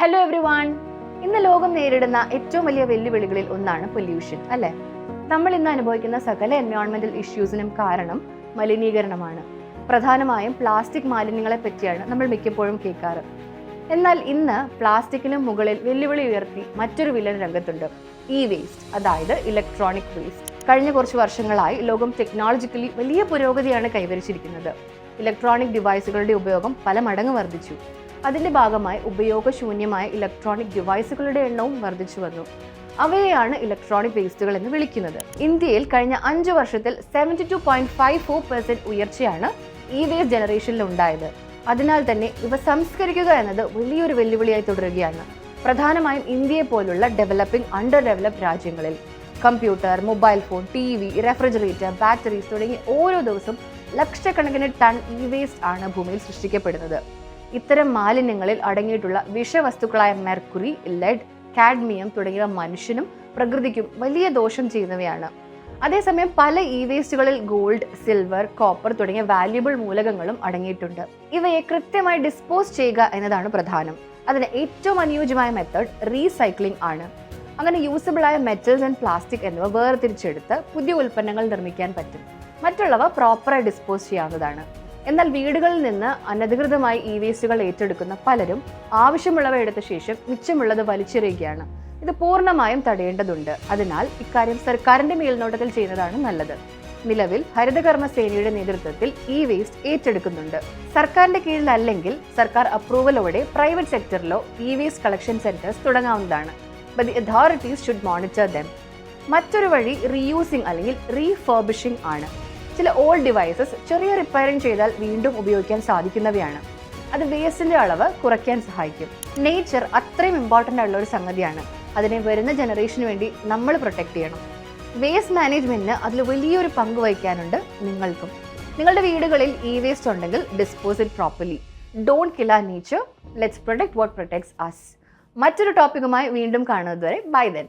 Hello every one. ഇന്ന് ലോകം നേരിടുന്ന ഏറ്റവും വലിയ വെല്ലുവിളികളിൽ ഒന്നാണ് പൊല്യൂഷൻ, അല്ലേ? നമ്മൾ ഇന്ന് അനുഭവിക്കുന്ന സകല എൻവയോൺമെന്റൽ ഇഷ്യൂസിനും കാരണം മലിനീകരണമാണ്. പ്രധാനമായും പ്ലാസ്റ്റിക് മാലിന്യങ്ങളെ പറ്റിയാണ് നമ്മൾ മിക്കപ്പോഴും കേൾക്കാറ്. എന്നാൽ ഇന്ന് പ്ലാസ്റ്റിക്കിന് മുകളിൽ വെല്ലുവിളി ഉയർത്തി മറ്റൊരു വില്ലൻ രംഗത്തുണ്ട്: ഇ വേസ്റ്റ്, അതായത് ഇലക്ട്രോണിക് വേസ്റ്റ്. കഴിഞ്ഞ കുറച്ച് വർഷങ്ങളായി ലോകം ടെക്നോളജിക്കലി വലിയ പുരോഗതിയാണ് കൈവരിച്ചിരിക്കുന്നത്. ഇലക്ട്രോണിക് ഡിവൈസുകളുടെ ഉപയോഗം പല മടങ്ങ് വർദ്ധിച്ചു. അതിന്റെ ഭാഗമായി ഉപയോഗശൂന്യമായ ഇലക്ട്രോണിക് ഡിവൈസുകളുടെ എണ്ണവും വർദ്ധിച്ചു വന്നു. അവയെയാണ് ഇലക്ട്രോണിക് വേസ്റ്റുകൾ എന്ന് വിളിക്കുന്നത്. ഇന്ത്യയിൽ കഴിഞ്ഞ 5 വർഷത്തിൽ 72.54% ഉയർച്ചയാണ് ഇ വേസ്റ്റ് ജനറേഷനിൽ ഉണ്ടായത്. അതിനാൽ തന്നെ ഇവ സംസ്കരിക്കുക എന്നത് വലിയൊരു വെല്ലുവിളിയായി തുടരുകയാണ്. പ്രധാനമായും ഇന്ത്യയെ പോലുള്ള ഡെവലപ്പിംഗ്, അണ്ടർ ഡെവലപ്ഡ് രാജ്യങ്ങളിൽ computer, mobile phone, TV, refrigerator, batteries തുടങ്ങി ഓരോ ദിവസവും ലക്ഷക്കണക്കിന് ടൺ ഇ വേസ്റ്റ് ആണ് ഭൂമിയിൽ സൃഷ്ടിക്കപ്പെടുന്നത്. ഇത്തരം മാലിന്യങ്ങളിൽ അടങ്ങിയിട്ടുള്ള വിഷവസ്തുക്കളായ മെർക്കുറി, ലെഡ്, കാഡ്മിയം തുടങ്ങിയവ മനുഷ്യനും പ്രകൃതിക്കും വലിയ ദോഷം ചെയ്യുന്നവയാണ്. അതേസമയം പല ഇ വേസ്റ്റുകളിൽ ഗോൾഡ്, സിൽവർ, കോപ്പർ തുടങ്ങിയ വാല്യുബിൾ മൂലകങ്ങളും അടങ്ങിയിട്ടുണ്ട്. ഇവയെ കൃത്യമായി ഡിസ്പോസ് ചെയ്യുക എന്നതാണ് പ്രധാനം. അതിന് ഏറ്റവും അനുയോജ്യമായ മെത്തേഡ് റീസൈക്ലിംഗ് ആണ്. അങ്ങനെ യൂസബിളായ മെറ്റൽസ് ആൻഡ് പ്ലാസ്റ്റിക് എന്നിവ വേർതിരിച്ചെടുത്ത് പുതിയ ഉൽപ്പന്നങ്ങൾ നിർമ്മിക്കാൻ പറ്റും. മറ്റുള്ളവ പ്രോപ്പറായി ഡിസ്പോസ് ചെയ്യാവുന്നതാണ്. എന്നാൽ വീടുകളിൽ നിന്ന് അനധികൃതമായി ഇ വേസ്റ്റുകൾ ഏറ്റെടുക്കുന്ന പലരും ആവശ്യമുള്ളവ എടുത്ത ശേഷം മിച്ചമുള്ളത് വലിച്ചെറിയുകയാണ്. ഇത് പൂർണ്ണമായും തടയേണ്ടതുണ്ട്. അതിനാൽ ഇക്കാര്യം സർക്കാരിന്റെ മേൽനോട്ടത്തിൽ ചെയ്യുന്നതാണ് നല്ലത്. നിലവിൽ ഹരിതകർമ്മ സേനയുടെ നേതൃത്വത്തിൽ ഇ വേസ്റ്റ് ഏറ്റെടുക്കുന്നുണ്ട്. സർക്കാരിന്റെ കീഴിലല്ലെങ്കിൽ സർക്കാർ അപ്രൂവലോടെ പ്രൈവറ്റ് സെക്ടറിലോ ഇ വേസ്റ്റ് കളക്ഷൻ സെന്റേഴ്സ് തുടങ്ങാവുന്നതാണ്. But the authorities should monitor them. മറ്റൊരു വഴി റീയൂസിംഗ് അല്ലെങ്കിൽ റീഫർബിഷിംഗ് ആണ്. ചില ഓൾഡ് ഡിവൈസസ് ചെറിയ റിപ്പയറിംഗ് ചെയ്താൽ വീണ്ടും ഉപയോഗിക്കാൻ സാധിക്കുന്നവയാണ്. അത് വേസ്റ്റിന്റെ അളവ് കുറയ്ക്കാൻ സഹായിക്കും. നേച്ചർ അത്രയും ഇമ്പോർട്ടൻ്റ് ആയിട്ടുള്ള ഒരു സംഗതിയാണ്. അതിനെ വരുന്ന ജനറേഷന് വേണ്ടി നമ്മൾ പ്രൊട്ടക്ട് ചെയ്യണം. വേസ്റ്റ് മാനേജ്മെന്റിന് അതിൽ വലിയൊരു പങ്ക് വഹിക്കാനുണ്ട് നിങ്ങൾക്കും. നിങ്ങളുടെ വീടുകളിൽ ഇ വേസ്റ്റ് ഉണ്ടെങ്കിൽ dispose it properly. Don't kill our nature. Let's protect what protects us. മറ്റൊരു ടോപ്പിക്കുമായി വീണ്ടും കാണുന്നതുവരെ ബൈ ദെൻ.